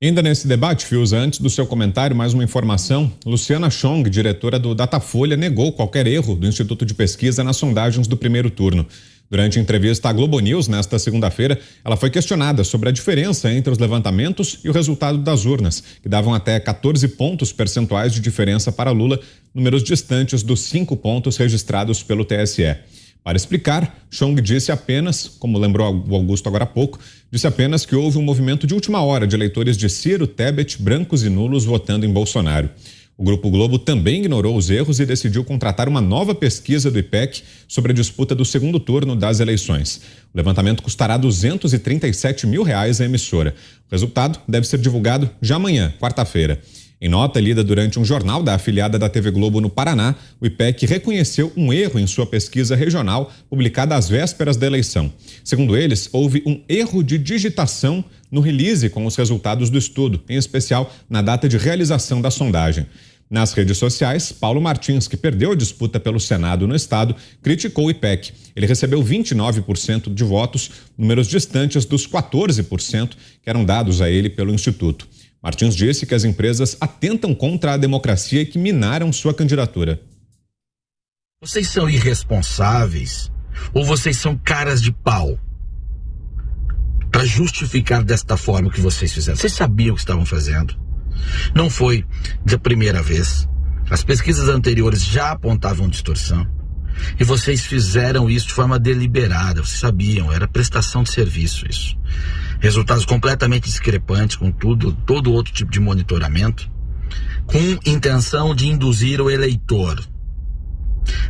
Ainda nesse debate, Fiuza, antes do seu comentário, mais uma informação. Luciana Chong, diretora do Datafolha, negou qualquer erro do Instituto de Pesquisa nas sondagens do primeiro turno. Durante a entrevista à Globo News, nesta segunda-feira, ela foi questionada sobre a diferença entre os levantamentos e o resultado das urnas, que davam até 14 pontos percentuais de diferença para Lula, números distantes dos 5 pontos registrados pelo TSE. Para explicar, Chong disse apenas, como lembrou o Augusto agora há pouco, disse apenas que houve um movimento de última hora de eleitores de Ciro, Tebet, brancos e nulos votando em Bolsonaro. O Grupo Globo também ignorou os erros e decidiu contratar uma nova pesquisa do IPEC sobre a disputa do segundo turno das eleições. O levantamento custará R$237 mil à emissora. O resultado deve ser divulgado já amanhã, quarta-feira. Em nota lida durante um jornal da afiliada da TV Globo no Paraná, o IPEC reconheceu um erro em sua pesquisa regional publicada às vésperas da eleição. Segundo eles, houve um erro de digitação no release com os resultados do estudo, em especial na data de realização da sondagem. Nas redes sociais, Paulo Martins, que perdeu a disputa pelo Senado no estado, criticou o IPEC. Ele recebeu 29% de votos, números distantes dos 14% que eram dados a ele pelo Instituto. Martins disse que as empresas atentam contra a democracia e que minaram sua candidatura. Vocês são irresponsáveis ou vocês são caras de pau para justificar desta forma o que vocês fizeram? Vocês sabiam o que estavam fazendo. Não foi da primeira vez. As pesquisas anteriores já apontavam distorção. E vocês fizeram isso de forma deliberada. Vocês sabiam, era prestação de serviço isso. Resultados completamente discrepantes com todo outro tipo de monitoramento, com intenção de induzir o eleitor.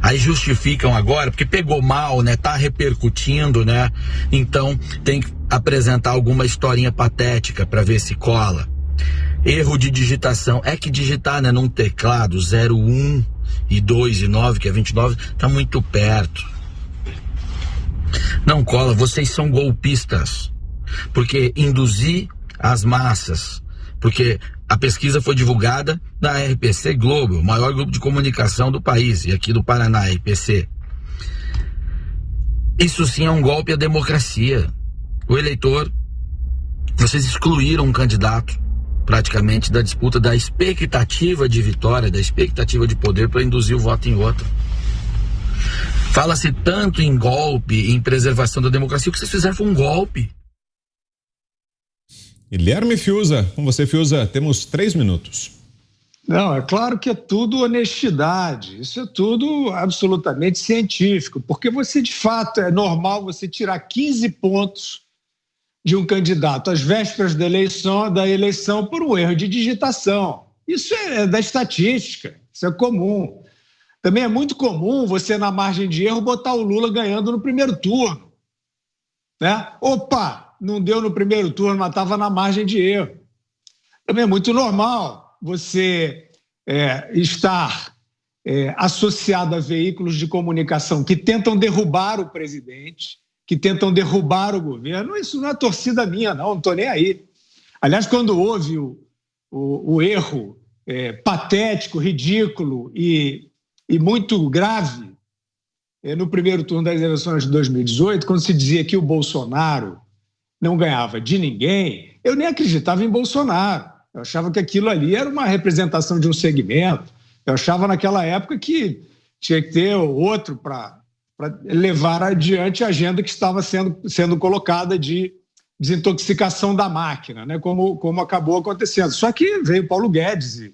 Aí justificam agora, porque pegou mal, né? Tá repercutindo, né? Então tem que apresentar alguma historinha patética para ver se cola. Erro de digitação. É que digitar, né, num teclado 01 e 2 e 9, que é 29, tá muito perto. Não cola, vocês são golpistas. Porque induzir as massas, porque a pesquisa foi divulgada na RPC Globo, o maior grupo de comunicação do país, e aqui do Paraná, RPC. Isso sim é um golpe à democracia. O eleitor, vocês excluíram um candidato, praticamente, da disputa, da expectativa de vitória, da expectativa de poder para induzir o voto em outro. Fala-se tanto em golpe, em preservação da democracia, o que vocês fizeram foi um golpe. Guilherme Fiuza, com você, Fiuza, temos 3 minutos. Não, é claro que é tudo honestidade, isso é tudo absolutamente científico, porque você, de fato, é normal você tirar 15 pontos de um candidato às vésperas da eleição por um erro de digitação. Isso é da estatística, isso é comum. Também é muito comum você, na margem de erro, botar o Lula ganhando no primeiro turno, né? Opa! Não deu no primeiro turno, mas estava na margem de erro. Também é muito normal você estar associado a veículos de comunicação que tentam derrubar o presidente, que tentam derrubar o governo. Isso não é torcida minha, não estou nem aí. Aliás, quando houve o erro patético, ridículo e muito grave no primeiro turno das eleições de 2018, quando se dizia que o Bolsonaro não ganhava de ninguém, eu nem acreditava em Bolsonaro. Eu achava que aquilo ali era uma representação de um segmento. Eu achava naquela época que tinha que ter outro para levar adiante a agenda que estava sendo colocada de desintoxicação da máquina, né? Como acabou acontecendo. Só que veio Paulo Guedes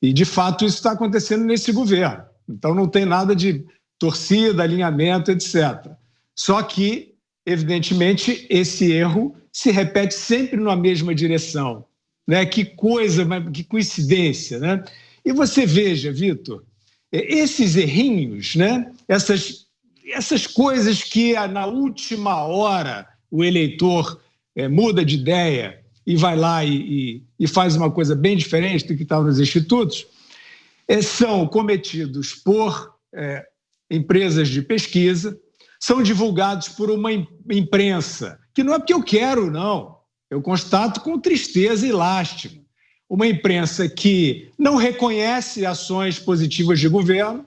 e de fato isso está acontecendo nesse governo. Então não tem nada de torcida, alinhamento, etc. Só que evidentemente, esse erro se repete sempre na mesma direção, né? Que coisa, que coincidência, né? E você veja, Vitor, esses errinhos, né? Essas coisas que na última hora o eleitor muda de ideia e vai lá e faz uma coisa bem diferente do que estava nos institutos, são cometidos por empresas de pesquisa, são divulgados por uma imprensa, que não é porque eu quero, não. Eu constato com tristeza e lástima. Uma imprensa que não reconhece ações positivas de governo,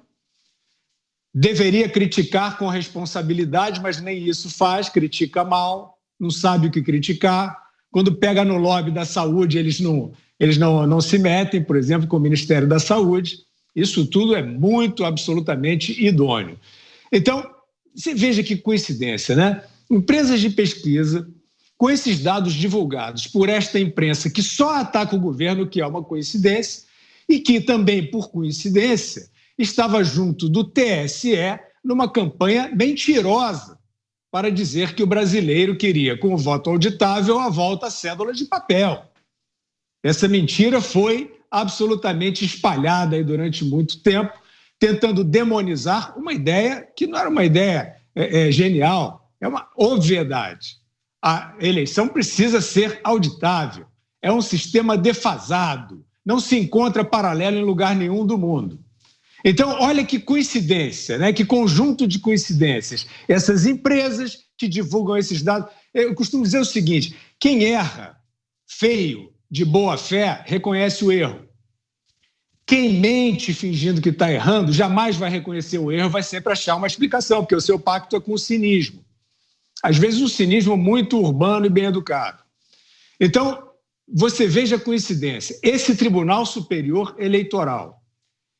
deveria criticar com responsabilidade, mas nem isso faz, critica mal, não sabe o que criticar, Quando pega no lobby da saúde, eles não se metem, por exemplo, com o Ministério da Saúde. Isso tudo é muito, absolutamente idôneo. Então, você veja que coincidência, né? Empresas de pesquisa, com esses dados divulgados por esta imprensa que só ataca o governo, que é uma coincidência, e que também, por coincidência, estava junto do TSE numa campanha mentirosa para dizer que o brasileiro queria, com o voto auditável, a volta à cédula de papel. Essa mentira foi absolutamente espalhada aí durante muito tempo, tentando demonizar uma ideia que não era uma ideia genial, é uma obviedade. A eleição precisa ser auditável, é um sistema defasado, não se encontra paralelo em lugar nenhum do mundo. Então, olha que coincidência, né? Que conjunto de coincidências. Essas empresas que divulgam esses dados. Eu costumo dizer o seguinte: quem erra feio, de boa fé, reconhece o erro. Quem mente fingindo que está errando jamais vai reconhecer o erro, vai sempre achar uma explicação, porque o seu pacto é com o cinismo. Às vezes um cinismo muito urbano e bem educado. Então, você veja a coincidência. Esse Tribunal Superior Eleitoral,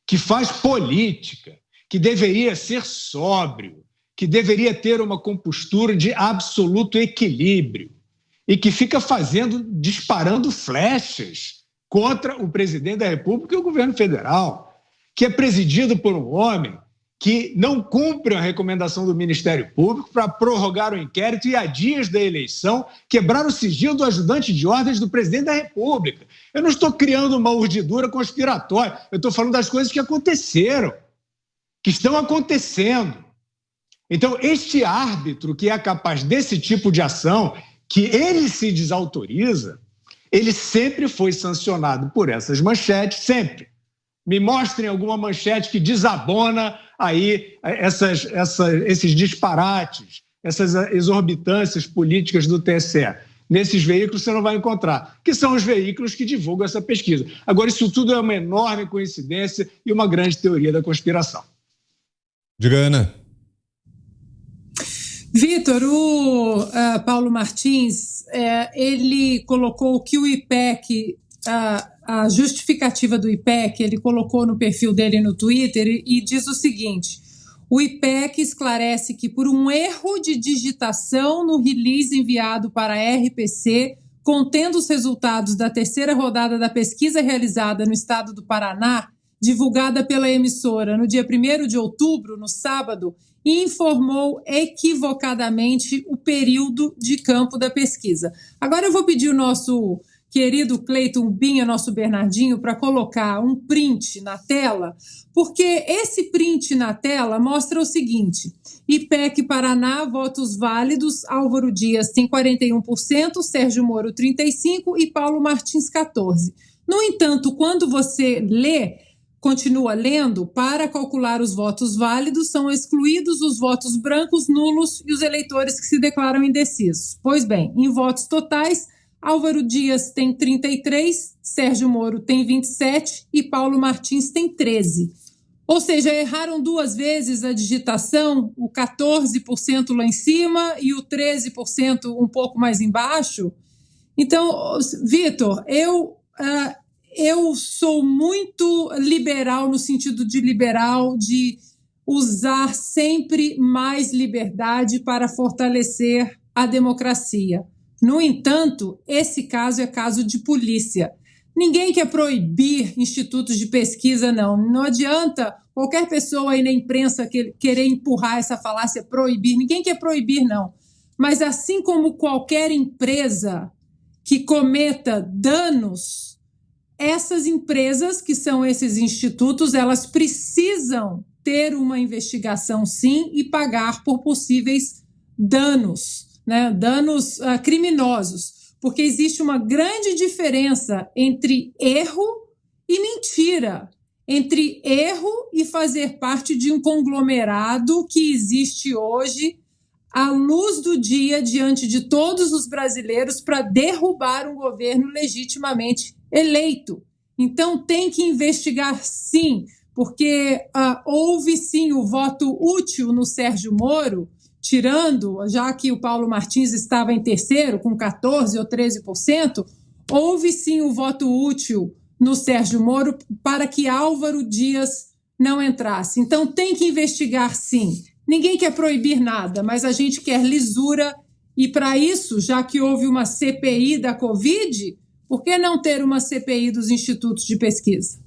que faz política, que deveria ser sóbrio, que deveria ter uma compostura de absoluto equilíbrio e que fica disparando flechas contra o presidente da República e o governo federal, que é presidido por um homem que não cumpre a recomendação do Ministério Público para prorrogar o inquérito e, a dias da eleição, quebrar o sigilo do ajudante de ordens do presidente da República. Eu não estou criando uma urdidura conspiratória, eu estou falando das coisas que aconteceram, que estão acontecendo. Então, este árbitro que é capaz desse tipo de ação, que ele se desautoriza, ele sempre foi sancionado por essas manchetes, sempre. Me mostrem alguma manchete que desabona aí esses disparates, essas exorbitâncias políticas do TSE. Nesses veículos você não vai encontrar, que são os veículos que divulgam essa pesquisa. Agora, isso tudo é uma enorme coincidência e uma grande teoria da conspiração. Diga, Ana. Vitor, o Paulo Martins, ele colocou que o IPEC, a justificativa do IPEC, ele colocou no perfil dele no Twitter e diz o seguinte: o IPEC esclarece que por um erro de digitação no release enviado para a RPC, contendo os resultados da terceira rodada da pesquisa realizada no estado do Paraná, divulgada pela emissora no dia 1º de outubro, no sábado, informou equivocadamente o período de campo da pesquisa. Agora eu vou pedir o nosso querido Cleiton Binha, nosso Bernardinho, para colocar um print na tela, porque esse print na tela mostra o seguinte: IPEC Paraná, votos válidos, Álvaro Dias tem 41%, Sérgio Moro 35% e Paulo Martins 14%. No entanto, quando você continua lendo, para calcular os votos válidos, são excluídos os votos brancos, nulos e os eleitores que se declaram indecisos. Pois bem, em votos totais, Álvaro Dias tem 33%, Sérgio Moro tem 27% e Paulo Martins tem 13%. Ou seja, erraram duas vezes a digitação, o 14% lá em cima e o 13% um pouco mais embaixo. Então, Vitor, eu sou muito liberal, no sentido de liberal, de usar sempre mais liberdade para fortalecer a democracia. No entanto, esse caso é caso de polícia. Ninguém quer proibir institutos de pesquisa, não. Não adianta qualquer pessoa aí na imprensa querer empurrar essa falácia, proibir. Ninguém quer proibir, não. Mas assim como qualquer empresa que cometa danos, essas empresas, que são esses institutos, elas precisam ter uma investigação, sim, e pagar por possíveis danos, né? Danos criminosos. Porque existe uma grande diferença entre erro e mentira, entre erro e fazer parte de um conglomerado que existe hoje à luz do dia diante de todos os brasileiros para derrubar um governo legitimamente eleito. Então tem que investigar sim, porque houve sim o voto útil no Sérgio Moro, tirando, já que o Paulo Martins estava em terceiro, com 14% ou 13%, houve sim o voto útil no Sérgio Moro para que Álvaro Dias não entrasse. Então tem que investigar sim. Ninguém quer proibir nada, mas a gente quer lisura e para isso, já que houve uma CPI da Covid, por que não ter uma CPI dos institutos de pesquisa?